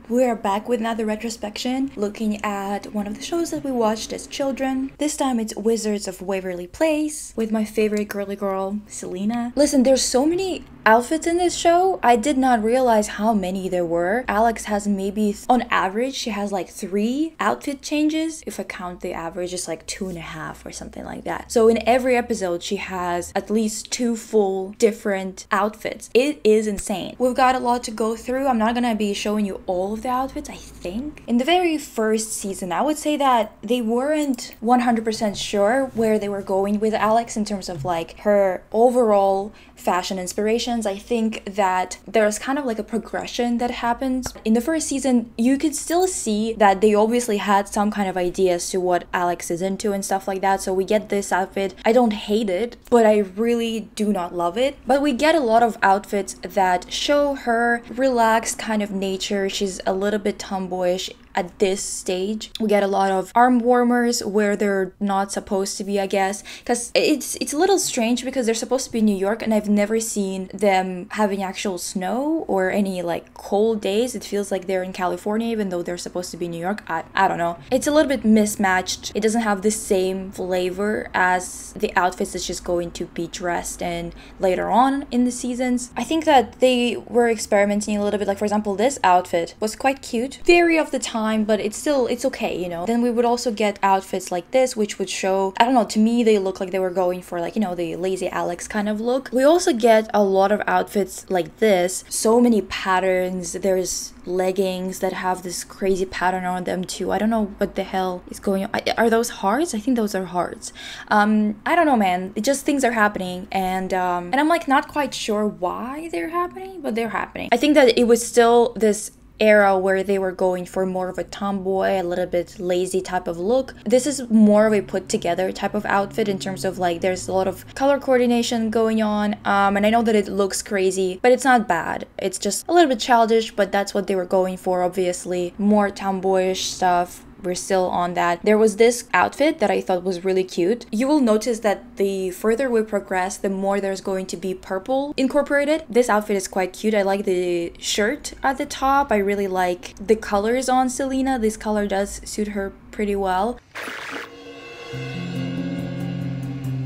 We're back with another retrospection, looking at one of the shows that we watched as children. This time it's Wizards of Waverly Place, with my favorite girly girl, Selena. Listen, there's so many outfits in this show. I did not realize how many there were. Alex has maybe, on average, she has like 3 outfit changes. If I count the average, it's like 2.5 or something like that. So in every episode, she has at least 2 full different outfits. It is insane. We've got a lot to go through. I'm not gonna be showing you all of the outfits, I think. In the very first season, I would say that they weren't 100% sure where they were going with Alex in terms of like her overall fashion inspirations. I think that there's kind of like a progression that happens. In the first season, you could still see that they obviously had some kind of ideas to what Alex is into and stuff like that. So we get this outfit. I don't hate it, but I really do not love it. But we get a lot of outfits that show her relaxed kind of nature. She's a little bit tomboyish at this stage. We get a lot of arm warmers where they're not supposed to be, I guess, because it's a little strange because they're supposed to be in New York and I've never seen them having actual snow or any like cold days. It feels like they're in California even though they're supposed to be in New York. I don't know. It's a little bit mismatched. It doesn't have the same flavor as the outfits that she's going to be dressed in later on in the seasons. I think that they were experimenting a little bit. Like for example, this outfit was quite cute. Theory of the time, but it's okay, you know. Then we would also get outfits like this, which would show, I don't know, to me they look like they were going for like, you know, the lazy Alex kind of look. We also get a lot of outfits like this, so many patterns. There's leggings that have this crazy pattern on them too. I don't know what the hell is going on. Are those hearts? I think those are hearts. I don't know, man. It just, things are happening and I'm like not quite sure why they're happening, but they're happening. I think that it was still this era where they were going for more of a tomboy, a little bit lazy type of look. This is more of a put together type of outfit in terms of like there's a lot of color coordination going on, and I know that it looks crazy, but it's not bad. It's just a little bit childish, but that's what they were going for, obviously. More tomboyish stuff. We're still on that. There was this outfit that I thought was really cute. You will notice that the further we progress, the more there's going to be purple incorporated. This outfit is quite cute. I like the shirt at the top. I really like the colors on Selena. This color does suit her pretty well.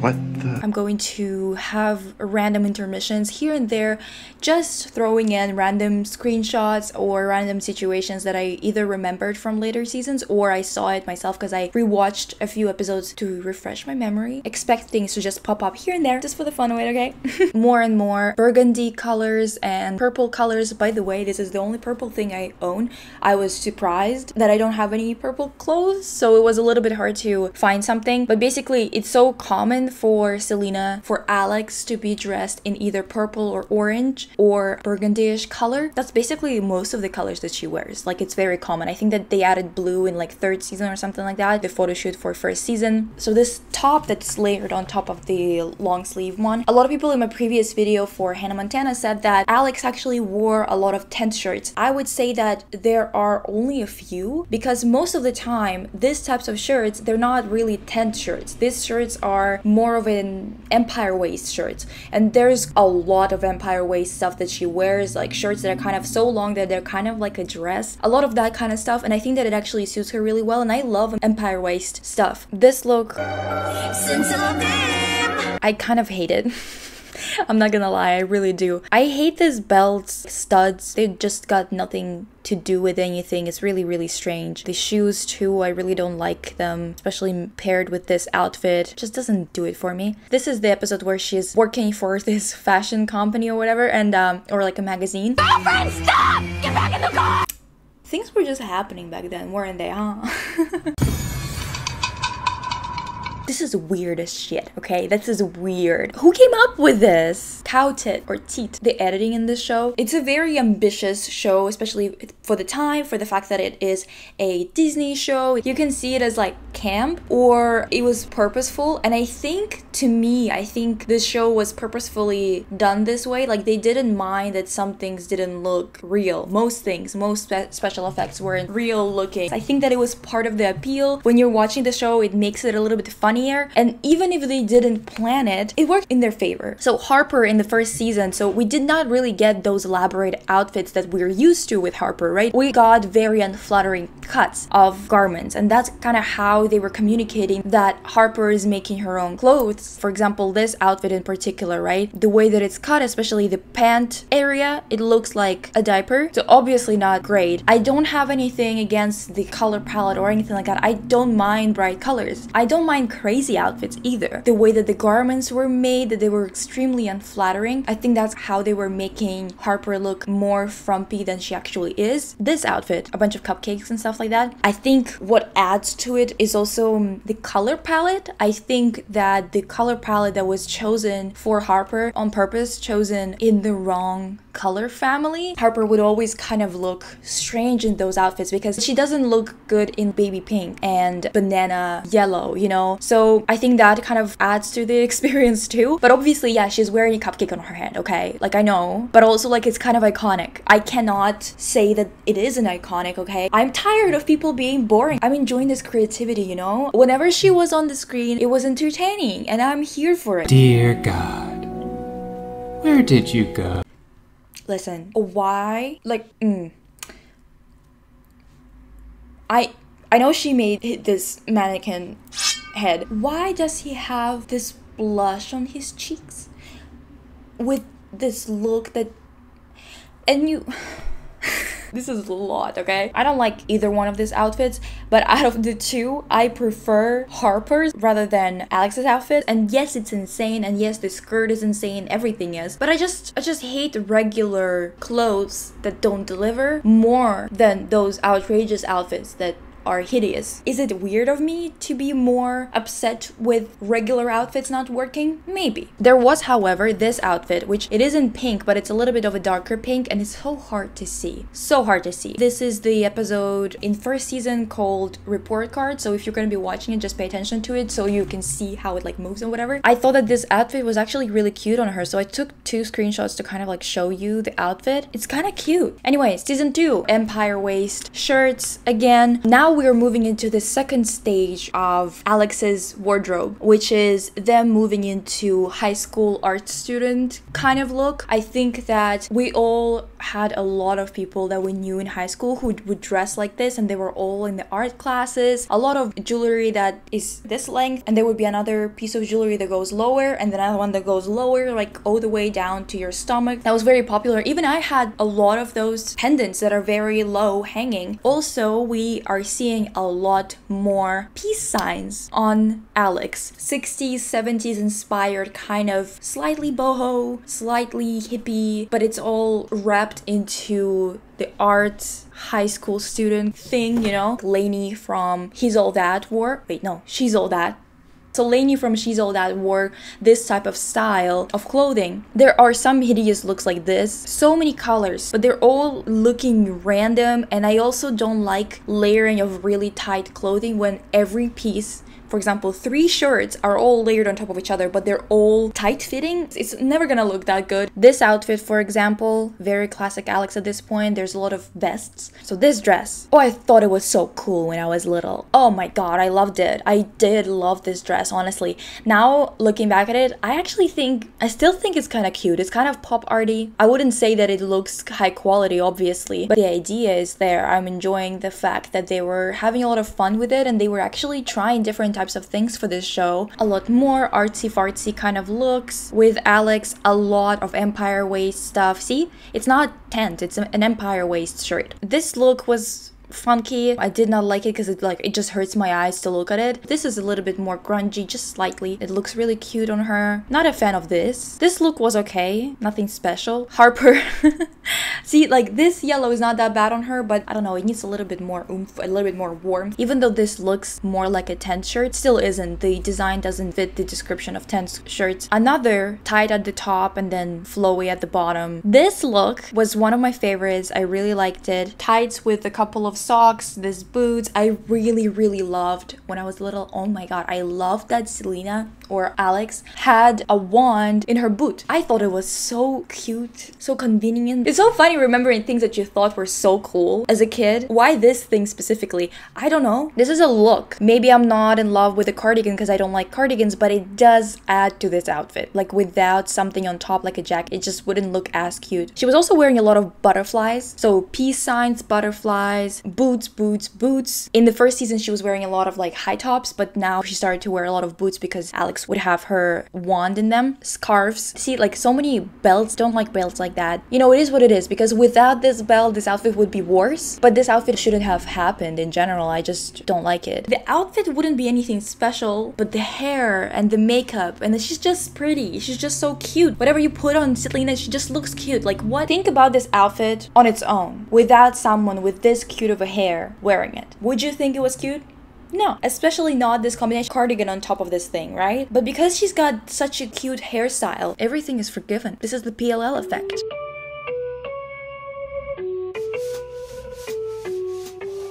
What the? I'm going to have random intermissions here and there, just throwing in random screenshots or random situations that I either remembered from later seasons or I saw it myself because I rewatched a few episodes to refresh my memory. Expect things to just pop up here and there just for the fun of it, okay? More and more burgundy colors and purple colors. By the way, this is the only purple thing I own. I was surprised that I don't have any purple clothes, so it was a little bit hard to find something. But basically, it's so common for Selena, for Alex to be dressed in either purple or orange or burgundy-ish color. That's basically most of the colors that she wears. Like, it's very common. I think that they added blue in like 3rd season or something like that, the photo shoot for 1st season. So this top that's layered on top of the long sleeve one, a lot of people in my previous video for Hannah Montana said that Alex actually wore a lot of tent shirts. I would say that there are only a few because most of the time, these types of shirts, they're not really tent shirts. These shirts are more of an empire waist shirts, and there's a lot of empire waist stuff that she wears, like shirts that are kind of so long that they're kind of like a dress, a lot of that kind of stuff, and I think that it actually suits her really well, and I love empire waist stuff. This look, I kind of hate it. I'm not gonna lie, I really do. I hate these belts, studs. They just got nothing to do with anything. It's really, really strange. The shoes too, I really don't like them, especially paired with this outfit. It just doesn't do it for me. This is the episode where she's working for this fashion company or whatever, and or like a magazine. Girlfriend, stop! Get back in the car! Things were just happening back then, weren't they, huh? This is weird as shit, okay? This is weird. Who came up with this? Cow tit or teat. The editing in this show. It's a very ambitious show, especially for the time, for the fact that it is a Disney show. You can see it as like camp or it was purposeful. And I think, to me, I think this show was purposefully done this way. Like they didn't mind that some things didn't look real. Most things, most special effects weren't real looking. I think that it was part of the appeal. When you're watching the show, it makes it a little bit funny funnier. And even if they didn't plan it, it worked in their favor. So Harper in the first season, so we did not really get those elaborate outfits that we're used to with Harper, right? We got very unflattering cuts of garments, and that's kind of how they were communicating that Harper is making her own clothes. For example, this outfit in particular, right? The way that it's cut, especially the pant area, it looks like a diaper. So obviously not great. I don't have anything against the color palette or anything like that. I don't mind bright colors. I don't mind crazy outfits either. The way that the garments were made, that they were extremely unflattering. I think that's how they were making Harper look more frumpy than she actually is. This outfit, a bunch of cupcakes and stuff like that. I think what adds to it is also the color palette. I think that the color palette that was chosen for Harper on purpose, chosen in the wrong color family. Harper would always kind of look strange in those outfits because she doesn't look good in baby pink and banana yellow, you know? So I think that kind of adds to the experience too. But obviously, yeah, she's wearing a cupcake on her head, okay? Like, I know, but also like it's kind of iconic. I cannot say that it isn't iconic, okay? I'm tired of people being boring. I'm enjoying this creativity, you know? Whenever she was on the screen, it was entertaining and I'm here for it. Dear God, where did you go? Listen, why? Like, I know she made this mannequin head. Why does he have this blush on his cheeks? With this look that... And you... This is a lot, okay? I don't like either one of these outfits, but out of the two, I prefer Harper's rather than Alex's outfit. And yes, it's insane, and yes, the skirt is insane, everything is. But I just hate regular clothes that don't deliver more than those outrageous outfits that are hideous. Is it weird of me to be more upset with regular outfits not working? Maybe. There was, however, this outfit, which it is in pink, but it's a little bit of a darker pink, and it's so hard to see. So hard to see. This is the episode in first season called Report Card, so if you're gonna be watching it, just pay attention to it so you can see how it like moves and whatever. I thought that this outfit was actually really cute on her, so I took 2 screenshots to kind of like show you the outfit. It's kind of cute. Anyway, season 2, Empire waist shirts again. Now we are moving into the second stage of Alex's wardrobe, which is them moving into high school art student kind of look. I think that we all had a lot of people that we knew in high school who would dress like this, and they were all in the art classes. A lot of jewelry that is this length, and there would be another piece of jewelry that goes lower, and then another one that goes lower, like all the way down to your stomach. That was very popular. Even I had a lot of those pendants that are very low hanging. Also, we are seeing a lot more peace signs on Alex. 60s, 70s inspired, kind of slightly boho, slightly hippie, but it's all wrapped into the art high school student thing, you know? Lainey from He's All That wore, wait, no, She's All That. So Lainey from She's All That wore this type of style of clothing. There are some hideous looks like this, so many colors, but they're all looking random, and I also don't like layering of really tight clothing when every piece, for example, 3 shirts are all layered on top of each other, but they're all tight-fitting. It's never gonna look that good. This outfit, for example, very classic Alex at this point. There's a lot of vests. So this dress, oh, I thought it was so cool when I was little. Oh my god, I loved it. I did love this dress, honestly. Now, looking back at it, I still think it's kind of cute. It's kind of pop arty. I wouldn't say that it looks high quality, obviously, but the idea is there. I'm enjoying the fact that they were having a lot of fun with it, and they were actually trying different types of things for this show. A lot more artsy-fartsy kind of looks with Alex, a lot of Empire waist stuff. See, it's not tent, it's an Empire waist shirt. This look was funky. I did not like it because it just hurts my eyes to look at it. This is a little bit more grungy, just slightly. It looks really cute on her. Not a fan of this. This look was okay, nothing special. Harper, see, like this yellow is not that bad on her, but I don't know, it needs a little bit more oomph, a little bit more warmth. Even though this looks more like a tent shirt, still isn't. The design doesn't fit the description of tent shirts. Another tight at the top and then flowy at the bottom. This look was one of my favorites. I really liked it. Tights with a couple of socks, this boots. I really loved when I was little. Oh my god, I loved that Selena or Alex, had a wand in her boot. I thought it was so cute, so convenient. It's so funny remembering things that you thought were so cool as a kid. Why this thing specifically? I don't know. This is a look. Maybe I'm not in love with a cardigan because I don't like cardigans, but it does add to this outfit. Like without something on top like a jacket, it just wouldn't look as cute. She was also wearing a lot of butterflies. So peace signs, butterflies, boots, boots, boots. In the first season, she was wearing a lot of like high tops, but now she started to wear a lot of boots because Alex would have her wand in them. Scarves. See, like so many belts. Don't like belts like that. You know, it is what it is because without this belt, this outfit would be worse. But this outfit shouldn't have happened in general. I just don't like it. The outfit wouldn't be anything special, but the hair and the makeup, and she's just pretty. She's just so cute. Whatever you put on Selena, she just looks cute. Like what? Think about this outfit on its own without someone with this cute of a hair wearing it. Would you think it was cute? No, especially not this combination cardigan on top of this thing, right? But because she's got such a cute hairstyle, everything is forgiven. This is the PLL effect.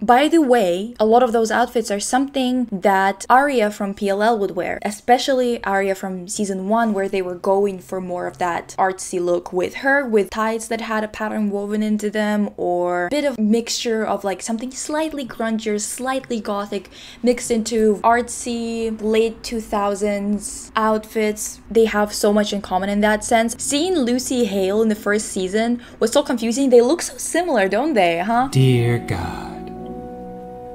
By the way, a lot of those outfits are something that Aria from PLL would wear, especially Aria from season 1 where they were going for more of that artsy look with her, with tights that had a pattern woven into them, or a bit of mixture of like something slightly grungier, slightly gothic, mixed into artsy, late 2000s outfits. They have so much in common in that sense. Seeing Lucy Hale in the first season was so confusing. They look so similar, don't they, huh? Dear God.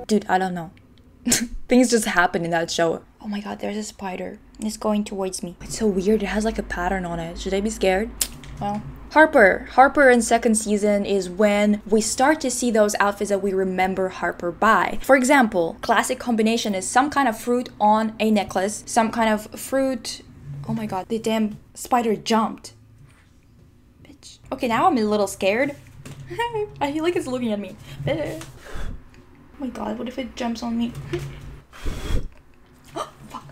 Dude, I don't know. Things just happen in that show. Oh my god, there's a spider. It's going towards me. It's so weird. It has like a pattern on it. Should I be scared? Well, Harper in second season is when we start to see those outfits that we remember Harper by. For example, classic combination is some kind of fruit on a necklace. Some kind of fruit... Oh my god, the damn spider jumped. Bitch. Okay, now I'm a little scared. I feel like it's looking at me. Oh my god, what if it jumps on me? Oh, fuck.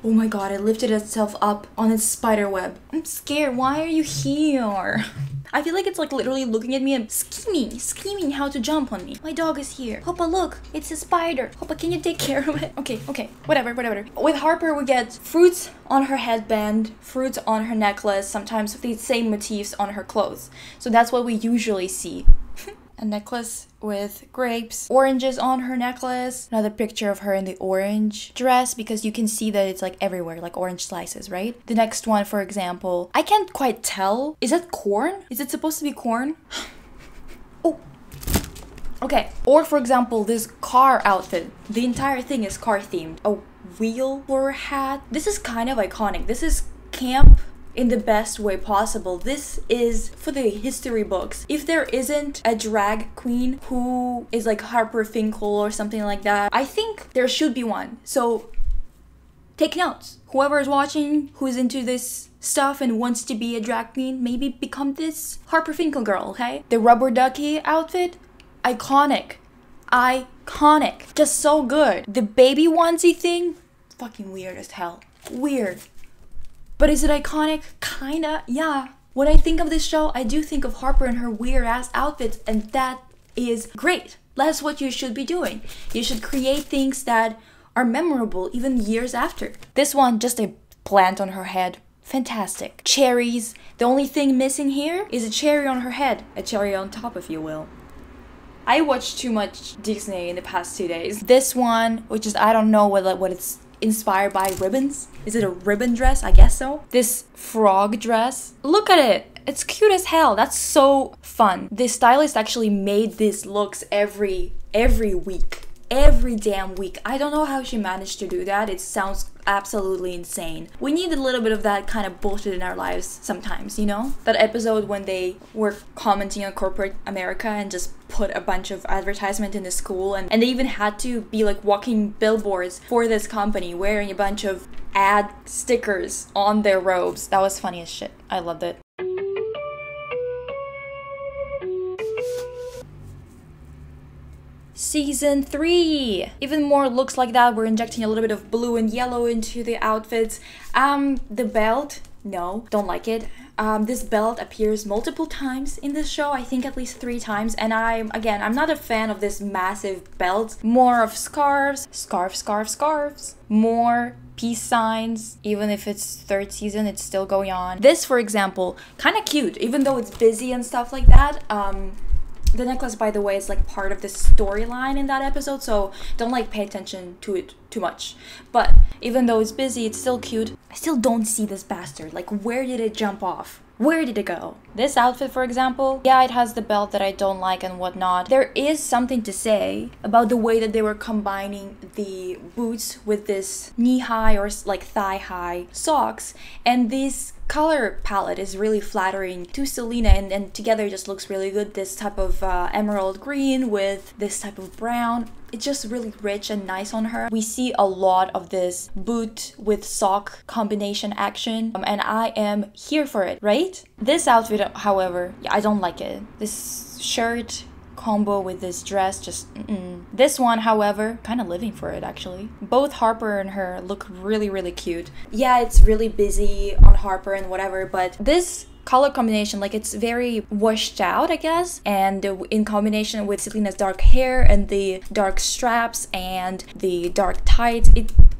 Oh my god, it lifted itself up on its spider web. I'm scared. Why are you here? I feel like it's like literally looking at me and scheming how to jump on me. My dog is here. Hoppa, look, it's a spider. Hoppa, can you take care of it? Okay, whatever. With Harper, we get fruits on her headband, fruits on her necklace, sometimes the same motifs on her clothes. So that's what we usually see. A necklace with grapes, oranges on her necklace, another picture of her in the orange dress because you can see that it's like everywhere, like orange slices, right? The next one, for example, I can't quite tell. Is that corn? Is it supposed to be corn? Oh. Okay. Or for example, this car outfit. The entire thing is car themed. A wheel for her hat. This is kind of iconic. This is camp in the best way possible. This is for the history books. If there isn't a drag queen who is like Harper Finkel or something like that, I think there should be one. So take notes. Whoever is watching who's into this stuff and wants to be a drag queen, maybe become this Harper Finkel girl, okay? The rubber ducky outfit, iconic. Just so good. The baby onesie thing, fucking weird as hell. Weird. But is it iconic? Kinda, yeah. When I think of this show, I do think of Harper and her weird ass outfits, and that is great. That's what you should be doing. You should create things that are memorable even years after. This one, just a plant on her head. Fantastic. Cherries. The only thing missing here is a cherry on her head. A cherry on top, if you will. I watched too much Disney in the past 2 days. This one, which is, I don't know what it's inspired by, ribbons. Is it a ribbon dress? I guess so. This frog dress. Look at it. It's cute as hell. That's so fun. The stylist actually made these looks every week. Every damn week. I don't know how she managed to do that. It sounds absolutely insane. We need a little bit of that kind of bullshit in our lives sometimes, you know? That episode when they were commenting on corporate America and just put a bunch of advertisement in the school, and they even had to be like walking billboards for this company wearing a bunch of ad stickers on their robes. That was funny as shit. I loved it. Season 3! Even more looks like that. We're injecting a little bit of blue and yellow into the outfits. The belt, no, don't like it. This belt appears multiple times in this show, I think at least 3 times, and I'm not a fan of this massive belt. More of scarves. More peace signs. Even if it's third season, it's still going on. This, for example, kind of cute, even though it's busy and stuff like that. The necklace, by the way, is like part of the storyline in that episode, so don't like pay attention to it too much. But even though it's busy, it's still cute. I still don't see this bastard. Like, where did it jump off? Where did it go? This outfit, for example, yeah, it has the belt that I don't like and whatnot. There is something to say about the way that they were combining the boots with this knee-high or like thigh-high socks, and this color palette is really flattering to Selena, and together it just looks really good. This type of emerald green with this type of brown. It's just really rich and nice on her. We see a lot of this boot with sock combination action, and I am here for it, right? This outfit, however, yeah, I don't like it. This shirt combo with this dress, just This one, however, kind of living for it actually. Both Harper and her look really, really cute. Yeah, it's really busy on Harper and whatever, but this color combination, like, it's very washed out, I guess, and in combination with Selena's dark hair and the dark straps and the dark tights,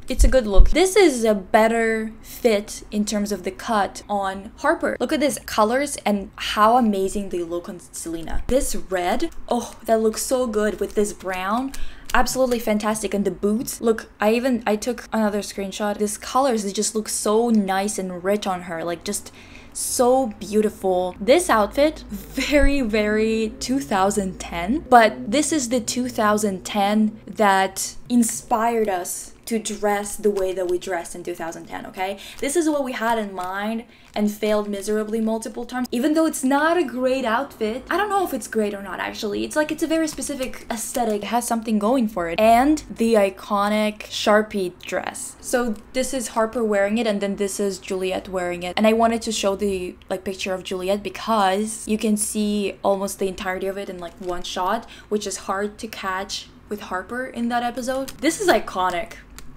it's a good look. This is a better fit in terms of the cut on Harper. Look at these colors and how amazing they look on Selena. This red, oh, that looks so good with this brown. Absolutely fantastic. And the boots, look, I took another screenshot. These colors, they just look so nice and rich on her, like just so beautiful. This outfit, very, very 2010, but this is the 2010 that inspired us to dress the way that we dressed in 2010, okay? This is what we had in mind and failed miserably multiple times. Even though it's not a great outfit, I don't know if it's great or not actually. It's like, it's a very specific aesthetic. It has something going for it. And the iconic Sharpie dress. So this is Harper wearing it, and then this is Juliet wearing it. And I wanted to show the picture of Juliet because you can see almost the entirety of it in like one shot, which is hard to catch with Harper in that episode. This is iconic.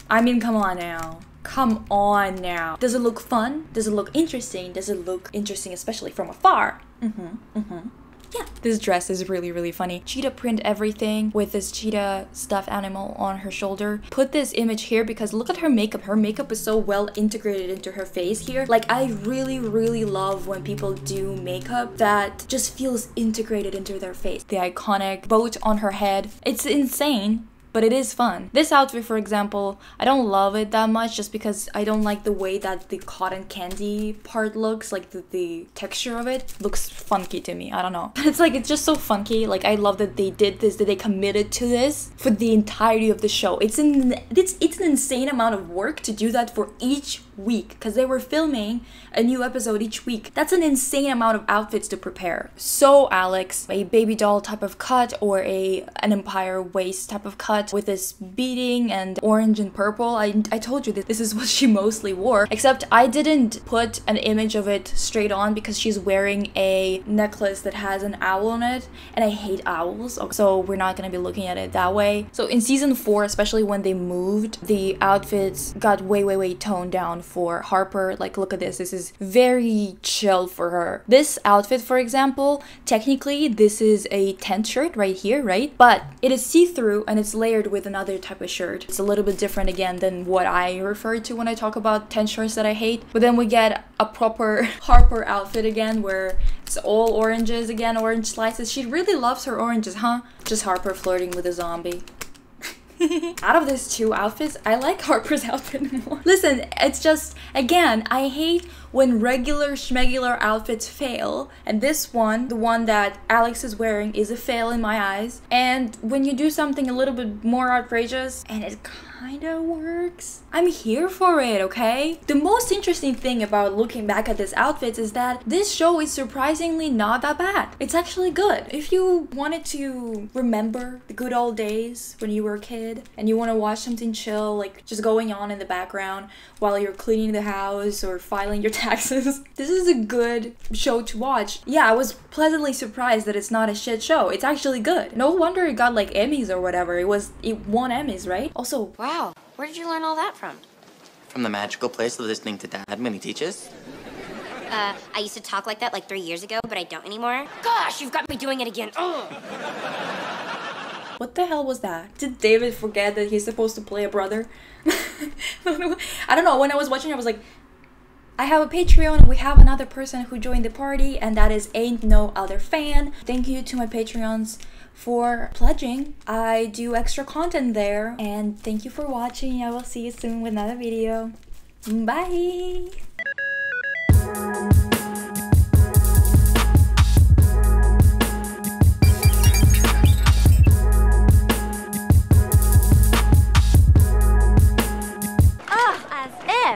I mean, come on now. Come on now. Does it look fun? Does it look interesting? Does it look interesting especially from afar? Yeah. This dress is really, really funny. Cheetah print everything with this cheetah stuffed animal on her shoulder. Put this image here because look at her makeup. Her makeup is so well integrated into her face here. Like, I really, really love when people do makeup that just feels integrated into their face. The iconic boat on her head. It's insane, but it is fun. This outfit, for example, I don't love it that much just because I don't like the way that the cotton candy part looks, like the texture of it looks funky to me. I don't know. It's like, it's just so funky. Like, I love that they did this, that they committed to this for the entirety of the show. It's an insane amount of work to do that for each week because they were filming a new episode each week. That's an insane amount of outfits to prepare. So Alex, a baby doll type of cut or an empire waist type of cut with this beading and orange and purple. I told you that this is what she mostly wore, except I didn't put an image of it straight on because she's wearing a necklace that has an owl on it, and I hate owls, so we're not gonna be looking at it that way. So in season 4, especially when they moved, the outfits got way toned down for Harper. Like, look at this. This is very chill for her. This outfit, for example, technically this is a tent shirt right here, right? But it is see-through and it's layered with another type of shirt. It's a little bit different again than what I refer to when I talk about tent shirts that I hate. But then we get a proper Harper outfit again where it's all oranges again, orange slices. She really loves her oranges, huh? Just Harper flirting with a zombie. Out of these two outfits, I like Harper's outfit more. Listen, it's just, again, I hate when regular schmegular outfits fail, and this one, the one that Alex is wearing, is a fail in my eyes. And when you do something a little bit more outrageous and it kind of works, I'm here for it, okay? The most interesting thing about looking back at these outfits is that this show is surprisingly not that bad. It's actually good. If you wanted to remember the good old days when you were a kid and you want to watch something chill, like just going on in the background while you're cleaning the house or filing your taxes, this is a good show to watch. Yeah, I was pleasantly surprised that it's not a shit show. It's actually good. No wonder it got like Emmys or whatever. It won Emmys, right? Also, wow, where did you learn all that from? From the magical place of listening to Dad when he teaches. I used to talk like that like 3 years ago, but I don't anymore. Gosh, you've got me doing it again. Ugh. What the hell was that? Did David forget that he's supposed to play a brother? I don't know, when I was watching I was like, I have a Patreon and we have another person who joined the party, and that is Ain't No Other Fan. Thank you to my Patreons for pledging. I do extra content there, and thank you for watching. I will see you soon with another video. Bye!